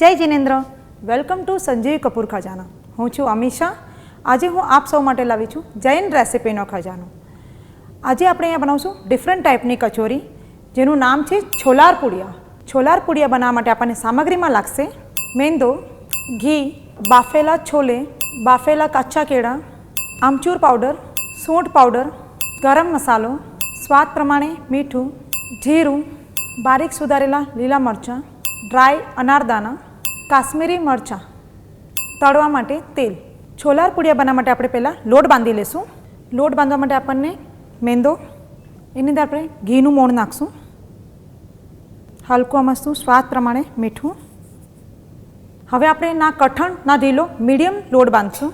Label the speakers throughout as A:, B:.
A: જય Jinendra, welcome to Sanjeev Kapoor ખજાના. હું છું અમીષા. આજે હું આપ સૌ માટે લાવી છું જૈન રેસિપીનો ખજાનો. આજે આપણે અહીંયા બનાવશું ડિફરન્ટ ટાઈપની કચોરી, જેનું નામ છે છોલાર પૂડિયા. છોલાર પૂડિયા બનાવવા માટે આપણને સામગ્રીમાં લાગશે મેંદો, ઘી, બાફેલા છોલે, બાફેલા કાચા કેળા, આમચૂર પાવડર, સૂંઠ પાવડર, ગરમ મસાલો, સ્વાદ પ્રમાણે મીઠું, જીરું, બારીક સુધારેલા લીલા મરચાં, ડ્રાય અનારદાના, કાશ્મીરી મરચાં, તળવા માટે તેલ. છોલાર પૂડિયા બનાવવા માટે આપણે પહેલાં લોટ બાંધી લઈશું. લોટ બાંધવા માટે આપણને મેંદો, એની અંદર આપણે ઘીનું મોણ નાખશું, હલકું મસ્તું સ્વાદ પ્રમાણે મીઠું. હવે આપણે ના કઠણ ના ઢીલો મીડિયમ લોટ બાંધશું.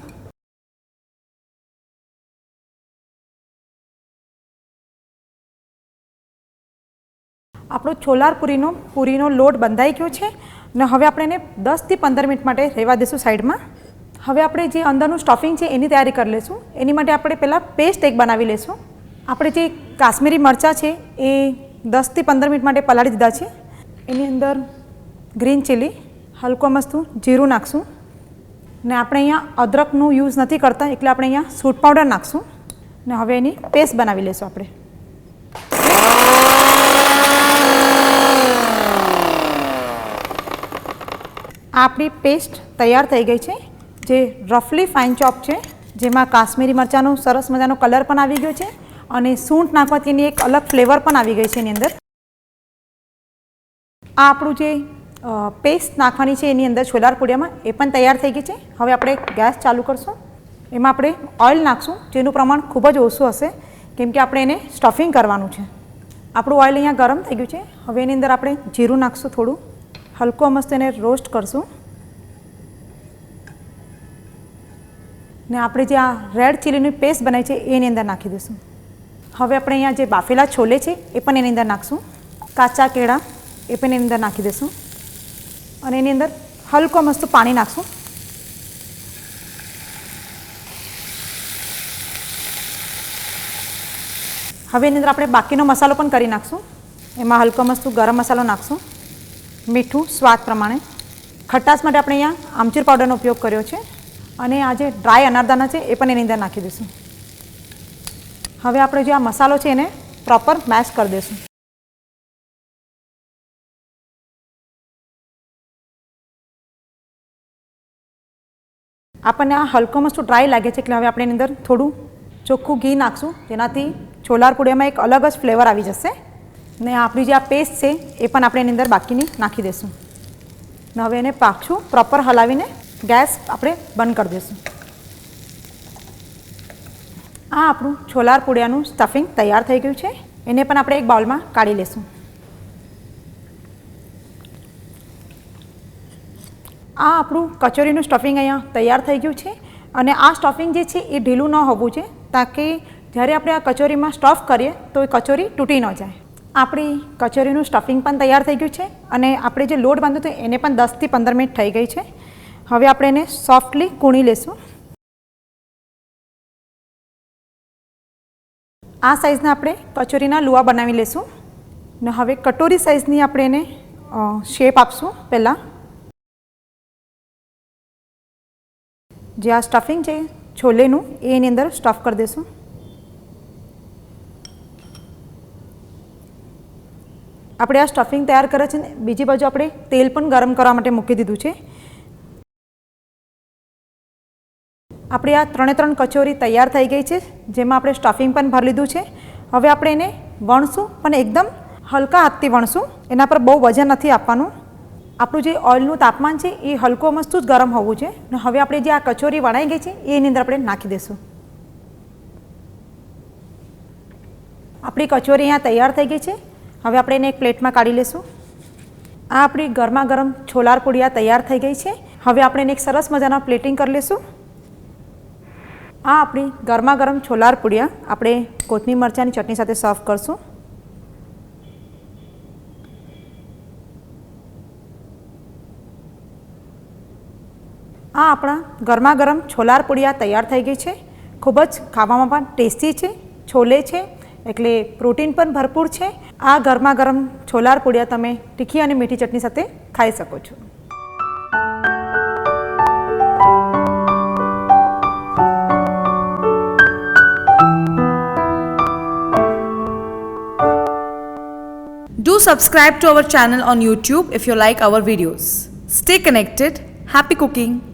A: આપણો છોલાર પૂરીનો લોટ બંધાઈ ગયો છે અને હવે આપણે એને 10 થી 15 મિનિટ માટે રહેવા દઈશું સાઈડમાં. હવે આપણે જે અંદરનું સ્ટફિંગ છે એની તૈયારી કરી લઈશું. એની માટે આપણે પહેલાં પેસ્ટ એક બનાવી લઈશું. આપણે જે કાશ્મીરી મરચાં છે એ 10 થી 15 મિનિટ માટે પલાળી દીધા છે. એની અંદર ગ્રીન ચીલી, હલકો મસ્તું જીરું નાખશું ને આપણે અહીંયા અદરકનું યુઝ નથી કરતા એટલે આપણે અહીંયા સૂંઠ પાવડર નાખશું ને હવે એની પેસ્ટ બનાવી લઈશું. આપણે આપણી પેસ્ટ તૈયાર થઈ ગઈ છે, જે રફલી ફાઇન ચોપ છે, જેમાં કાશ્મીરી મરચાંનો સરસ મજાનો કલર પણ આવી ગયો છે અને સૂંઠ નાખવાથી એની એક અલગ ફ્લેવર પણ આવી ગઈ છે એની અંદર. આ આપણું જે પેસ્ટ નાખવાની છે એની અંદર છોલાર પૂડિયામાં એ પણ તૈયાર થઈ ગઈ છે. હવે આપણે ગેસ ચાલુ કરશું. એમાં આપણે ઓઇલ નાખશું, જેનું પ્રમાણ ખૂબ જ ઓછું હશે કેમ કે આપણે એને સ્ટફિંગ કરવાનું છે. આપણું ઓઇલ અહીંયા ગરમ થઈ ગયું છે. હવે એની અંદર આપણે જીરું નાખશું, થોડું હલકો મસ્ત એને રોસ્ટ કરશું ને આપણે જે આ રેડ ચીલીની પેસ્ટ બનાવી છે એની અંદર નાખી દઈશું. હવે આપણે અહીંયા જે બાફેલા છોલે છે એ પણ એની અંદર નાખશું, કાચા કેળા એ પણ એની અંદર નાખી દઈશું અને એની અંદર હલકો મસ્ત પાણી નાખશું. હવે એની અંદર આપણે બાકીનો મસાલો પણ કરી નાખશું. એમાં હલકો મસ્ત ગરમ મસાલો નાખશું, મીઠું સ્વાદ પ્રમાણે. ખટાશ માટે આપણે અહીંયા આમચૂર પાવડરનો ઉપયોગ કર્યો છે અને આ જે ડ્રાય અનારદાના છે એ પણ એની અંદર નાખી દઈશું. હવે આપણે જે આ મસાલો છે એને પ્રોપર મેશ કરી દઈશું. આપણને આ હલકો મસ્તું ડ્રાય લાગે છે એટલે હવે આપણે એની અંદર થોડું ચોખ્ખું ઘી નાખશું, જેનાથી છોલાર પૂડિયામાં એક અલગ જ ફ્લેવર આવી જશે. ને આપણી જે આ પેસ્ટ છે એ પણ આપણે એની અંદર બાકીની નાખી દઈશું ને હવે એને પાછું પ્રોપર હલાવીને ગેસ આપણે બંધ કરી દઈશું. આ આપણું છોલાર પૂડિયાનું સ્ટફિંગ તૈયાર થઈ ગયું છે. એને પણ આપણે એક બાઉલમાં કાઢી લઈશું. આ આપણું કચોરીનું સ્ટફિંગ અહીંયા તૈયાર થઈ ગયું છે અને આ સ્ટફિંગ જે છે એ ઢીલું ન હોવું જોઈએ, તાકી જ્યારે આપણે આ કચોરીમાં સ્ટફ કરીએ તો એ કચોરી તૂટી ન જાય. આપણી કચોરીનું સ્ટફિંગ પણ તૈયાર થઈ ગયું છે અને આપણે જે લોટ બાંધ્યો હતો એને પણ 10 થી 15 મિનિટ થઈ ગઈ છે. હવે આપણે એને સોફ્ટલી કૂણી લઈશું. આ સાઇઝના આપણે કચોરીના લુવા બનાવી લઈશું ને હવે કટોરી સાઇઝની આપણે એને શેપ આપશું. પહેલાં જે આ સ્ટફિંગ છે છોલેનું એ એની અંદર સ્ટફ કરી દઈશું. આપણે આ સ્ટફિંગ તૈયાર કરે છે ને બીજી બાજુ આપણે તેલ પણ ગરમ કરવા માટે મૂકી દીધું છે. આપણે આ 3 કચોરી તૈયાર થઈ ગઈ છે, જેમાં આપણે સ્ટફિંગ પણ ભરી લીધું છે. હવે આપણે એને વણશું, પણ એકદમ હલકા હાથથી વણશું, એના પર બહુ વજન નથી આપવાનું. આપણું જે ઓઇલનું તાપમાન છે એ હલકો મસ્તું જ ગરમ હોવું છે ને હવે આપણે જે આ કચોરી વણાઈ ગઈ છે એની અંદર આપણે નાખી દઈશું. આપણી કચોરી અહીંયા તૈયાર થઈ ગઈ છે. હવે આપણે એને એક પ્લેટમાં કાઢી લઈશું. આ આપણી ગરમા ગરમ છોલાર પૂડિયા તૈયાર થઈ ગઈ છે. હવે આપણે એને એક સરસ મજાના પ્લેટિંગ કરી લઈશું. આ આપણી ગરમા ગરમ છોલાર પૂડિયા આપણે કોથમીર મરચાંની ચટણી સાથે સર્વ કરશું. આ આપણા ગરમા ગરમ છોલાર પૂડિયા તૈયાર થઈ ગઈ છે. ખૂબ જ ખાવામાં પણ ટેસ્ટી છે. છોલે છે એટલે પ્રોટીન પણ ભરપૂર છે. આ ગરમા ગરમ છોલાર પૂડિયા તમે તીખી અને મીઠી ચટણી સાથે ખાઈ શકો છો.
B: Do subscribe to our channel on YouTube if you like our videos. Stay connected. Happy cooking!